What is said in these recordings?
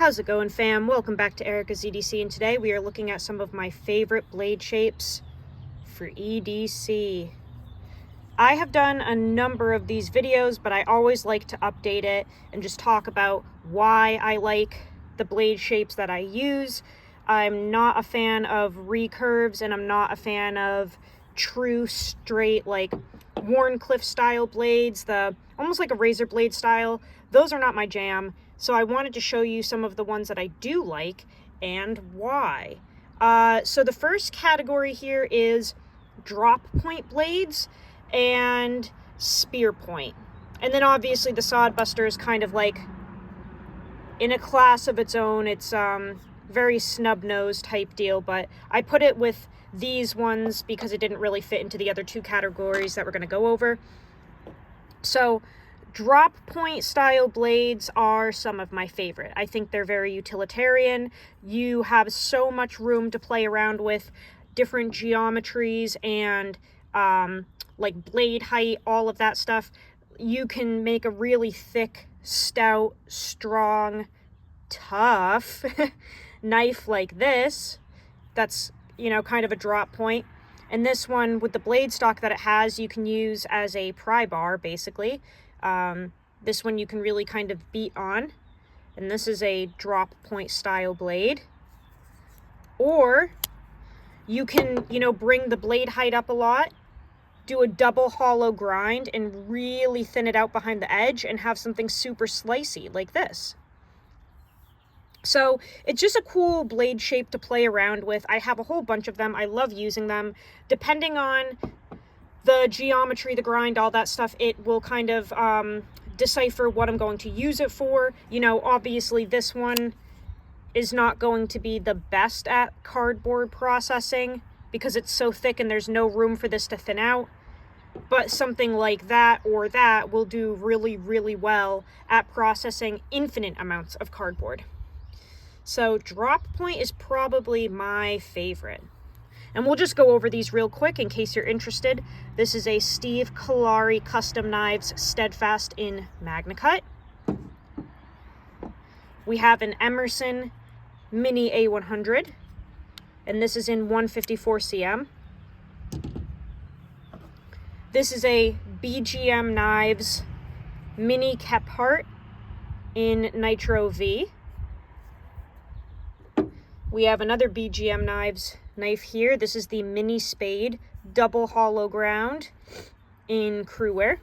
How's it going, fam? Welcome back to Erica's EDC, and today we are looking at some of my favorite blade shapes for EDC. I have done a number of these videos, but I always like to update it and just talk about why I like the blade shapes that I use. I'm not a fan of recurves, and I'm not a fan of true straight, like Wharncliffe style blades, almost like a razor blade style. Those are not my jam. So I wanted to show you some of the ones that I do like and why. So the first category here is drop point blades and spear point. And then obviously the Sodbuster is kind of like in a class of its own. It's very snub-nosed type deal, but I put it with these ones because it didn't really fit into the other two categories that we're going to go over. So drop point style blades are some of my favorite. I think they're very utilitarian. You have so much room to play around with different geometries and like blade height, all of that stuff. You can make a really thick, stout, strong, tough knife like this. That's, you know, kind of a drop point. And this one, with the blade stock that it has, you can use as a pry bar, basically. This one you can really kind of beat on. And this is a drop point style blade. Or you can, you know, bring the blade height up a lot, do a double hollow grind, and really thin it out behind the edge and have something super slicey like this. So it's just a cool blade shape to play around with. I have a whole bunch of them. I love using them. Depending on the geometry, the grind, all that stuff, it will kind of decipher what I'm going to use it for. You know, obviously this one is not going to be the best at cardboard processing because it's so thick and there's no room for this to thin out. But something like that or that will do really, really well at processing infinite amounts of cardboard. So drop point is probably my favorite. And we'll just go over these real quick in case you're interested. This is a Steve Kalari Custom Knives Steadfast in MagnaCut. We have an Emerson Mini A100, and this is in 154 cm. This is a BGM Knives Mini Kephart in Nitro V. We have another BGM Knives knife here. This is the Mini Spade Double Hollow Ground in Crewwear.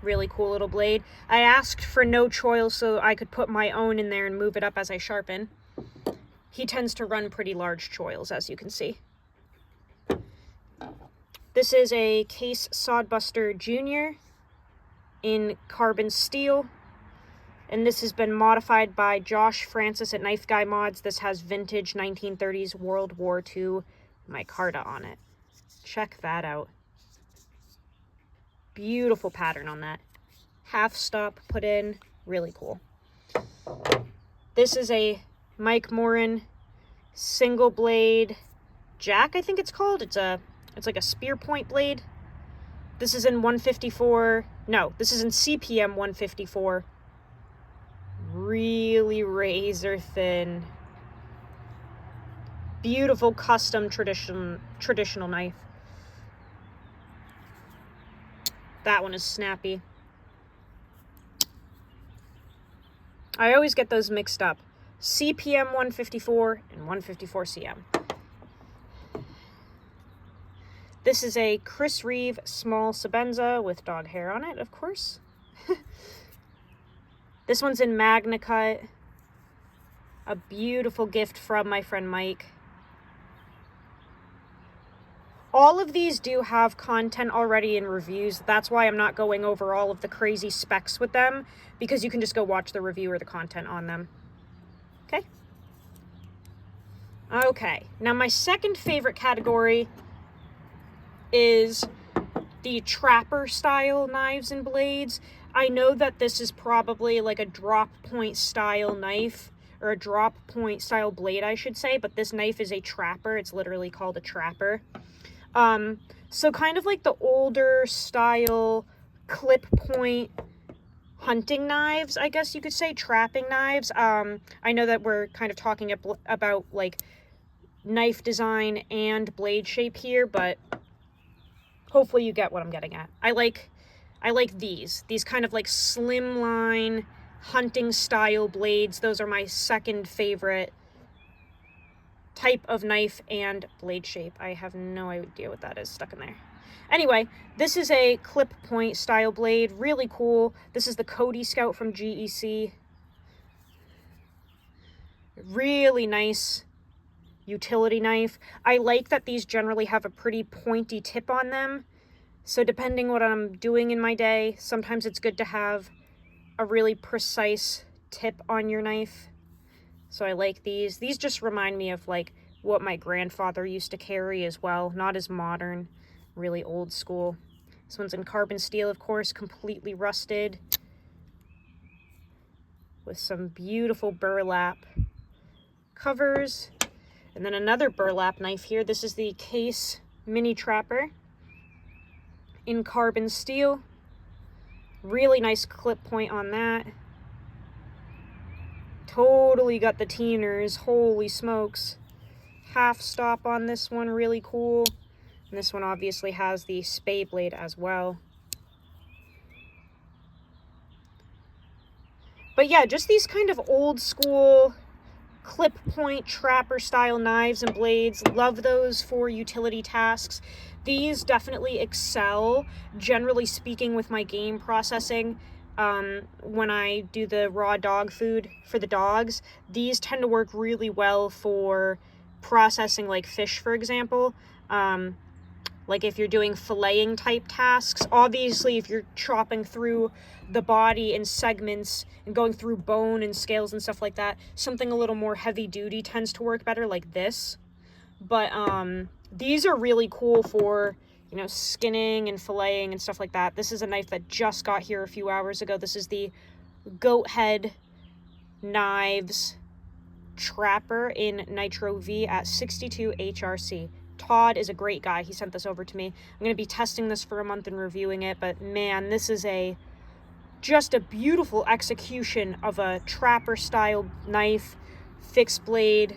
Really cool little blade. I asked for no choil so I could put my own in there and move it up as I sharpen. He tends to run pretty large choils, as you can see. This is a Case Sodbuster Jr. in carbon steel. And this has been modified by Josh Francis at Knife Guy Mods. This has vintage 1930s World War II micarta on it. Check that out. Beautiful pattern on that. Half stop put in. Really cool. This is a Mike Morin single blade jack, I think it's called. It's like a spear point blade. This is in 154. No, this is in CPM 154. Really razor thin, beautiful custom traditional knife. That one is snappy. I always get those mixed up. CPM 154 and 154 CM. This is a Chris Reeve small Sabenza with dog hair on it, of course. This one's in MagnaCut. A beautiful gift from my friend Mike. All of these do have content already in reviews. That's why I'm not going over all of the crazy specs with them, because you can just go watch the review or the content on them. Okay? Okay. Now my second favorite category is the trapper style knives and blades. I know that this is probably like a drop point style knife, or a drop point style blade, I should say, but this knife is a trapper. It's literally called a trapper. So kind of like the older style clip point hunting knives, I guess you could say, trapping knives. I know that we're kind of talking about like knife design and blade shape here, but hopefully you get what I'm getting at. I like these kind of like slimline hunting style blades. Those are my second favorite type of knife and blade shape. I have no idea what that is stuck in there. Anyway, this is a clip point style blade, really cool. This is the Cody Scout from GEC. Really nice utility knife. I like that these generally have a pretty pointy tip on them. So depending what I'm doing in my day, sometimes it's good to have a really precise tip on your knife. So I like these. These just remind me of like what my grandfather used to carry as well. Not as modern, really old school. This one's in carbon steel, of course, completely rusted, with some beautiful burlap covers. And then another burlap knife here. This is the Case Mini Trapper in carbon steel. Really nice clip point on that. Totally got the teeners, holy smokes. Half stop on this one, really cool. And this one obviously has the spay blade as well. But yeah, just these kind of old school clip point trapper style knives and blades. Love those for utility tasks. These definitely excel, generally speaking, with my game processing. When I do the raw dog food for the dogs, these tend to work really well for processing like fish, for example. Like if you're doing filleting type tasks, obviously if you're chopping through the body in segments and going through bone and scales and stuff like that, something a little more heavy duty tends to work better, like this. But these are really cool for, you know, skinning and filleting and stuff like that. This is a knife that just got here a few hours ago. This is the Goat Head Knives Trapper in Nitro V at 62 HRC. Todd is a great guy. He sent this over to me. I'm going to be testing this for a month and reviewing it, but man, this is just a beautiful execution of a trapper style knife, fixed blade,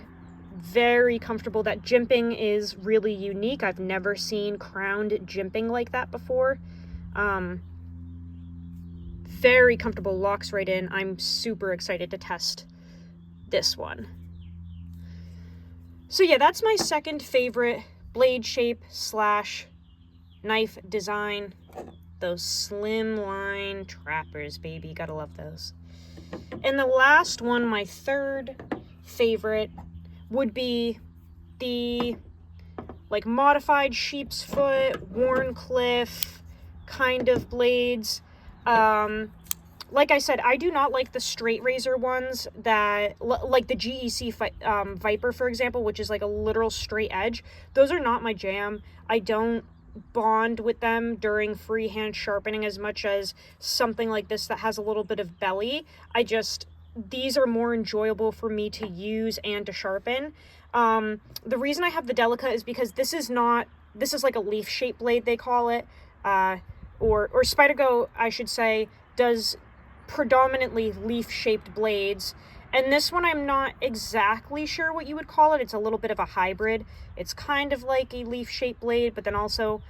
very comfortable. That jimping is really unique. I've never seen crowned jimping like that before. Very comfortable, locks right in. I'm super excited to test this one. So yeah, that's my second favorite blade shape slash knife design. Those slim line trappers, baby, gotta love those. And the last one, my third favorite, would be the like modified sheep's foot, Warncliffe kind of blades. Like I said, I do not like the straight razor ones that, like the GEC Viper, for example, which is like a literal straight edge. Those are not my jam. I don't bond with them during freehand sharpening as much as something like this that has a little bit of belly. These are more enjoyable for me to use and to sharpen. The reason I have the Delica is because this is like a leaf shaped blade, they call it, or Spyderco, I should say, does predominantly leaf-shaped blades, and this one I'm not exactly sure what you would call it. It's a little bit of a hybrid. It's kind of like a leaf-shaped blade, but then also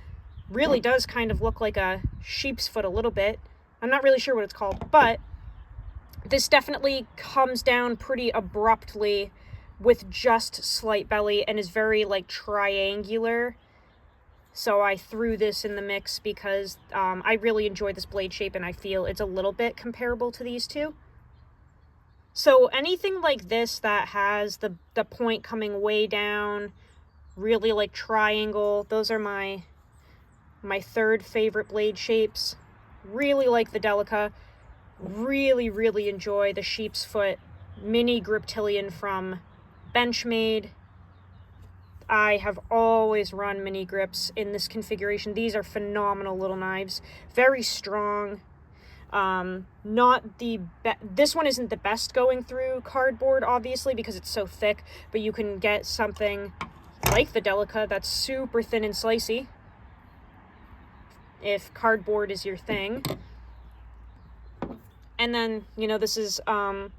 really does kind of look like a sheep's foot a little bit. I'm not really sure what it's called, but this definitely comes down pretty abruptly with just slight belly and is very like triangular. So I threw this in the mix because I really enjoy this blade shape and I feel it's a little bit comparable to these two. So anything like this that has the point coming way down, really like triangle, those are my third favorite blade shapes. Really like the Delica. Really, really enjoy the sheep's foot mini Griptilian from Benchmade. I have always run mini grips in this configuration. These are phenomenal little knives. Very strong. This one isn't the best going through cardboard, obviously, because it's so thick, but you can get something like the Delica that's super thin and slicey, if cardboard is your thing. And then, you know, this is a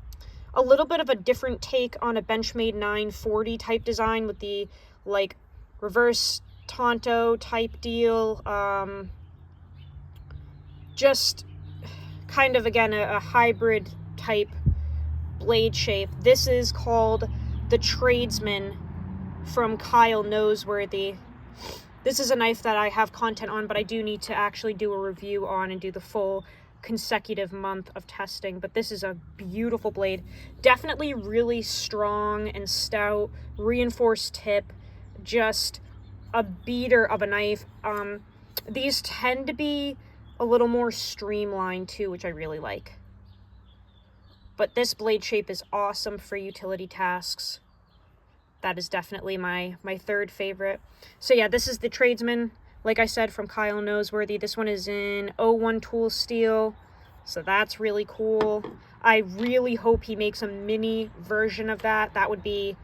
little bit of a different take on a Benchmade 940 type design with the, like, reverse Tonto type deal. Just kind of, again, a hybrid type blade shape. This is called the Tradesman from Kyle Noseworthy. This is a knife that I have content on, but I do need to actually do a review on and do the full consecutive month of testing. But this is a beautiful blade. Definitely really strong and stout, reinforced tip, just a beater of a knife. These tend to be a little more streamlined too, which I really like. But this blade shape is awesome for utility tasks. That is definitely my third favorite. So yeah, this is the Tradesman, like I said, from Kyle Noseworthy. This one is in 01 tool steel, so that's really cool. I really hope he makes a mini version of that. That would be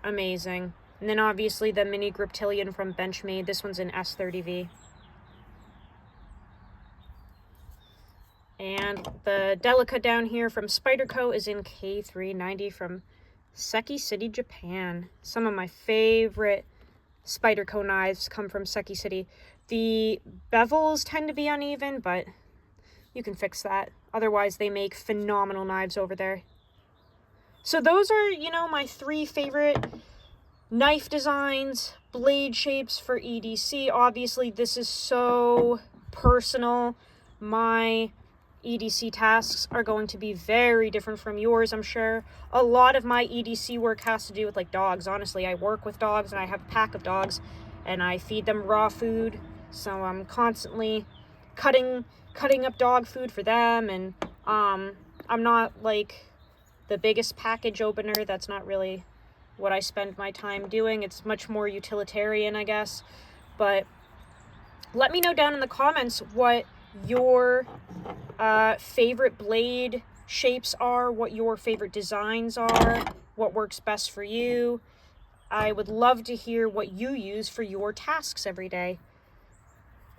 amazing. And then obviously the mini Griptilian from Benchmade. This one's in S30V. And the Delica down here from Spyderco is in K390 from Seki City, Japan. Some of my favorite Spyderco knives come from Seki City. The bevels tend to be uneven, but you can fix that. Otherwise, they make phenomenal knives over there. So those are, you know, my 3 favorite knife designs, blade shapes for EDC. Obviously, this is so personal. My EDC tasks are going to be very different from yours, I'm sure. A lot of my EDC work has to do with, like, dogs. Honestly, I work with dogs, and I have a pack of dogs, and I feed them raw food, so I'm constantly cutting up dog food for them, and I'm not, like, the biggest package opener. That's not really what I spend my time doing. It's much more utilitarian, I guess. But let me know down in the comments what your favorite blade shapes are, what your favorite designs are, what works best for you. I would love to hear what you use for your tasks every day.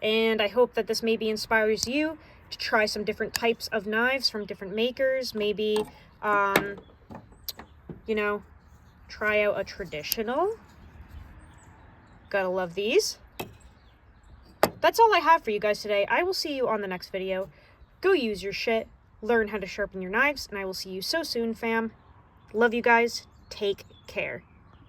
And I hope that this maybe inspires you to try some different types of knives from different makers. Maybe, you know, try out a traditional. Gotta love these. That's all I have for you guys today. I will see you on the next video. Go use your shit, learn how to sharpen your knives, and I will see you so soon, fam. Love you guys. Take care.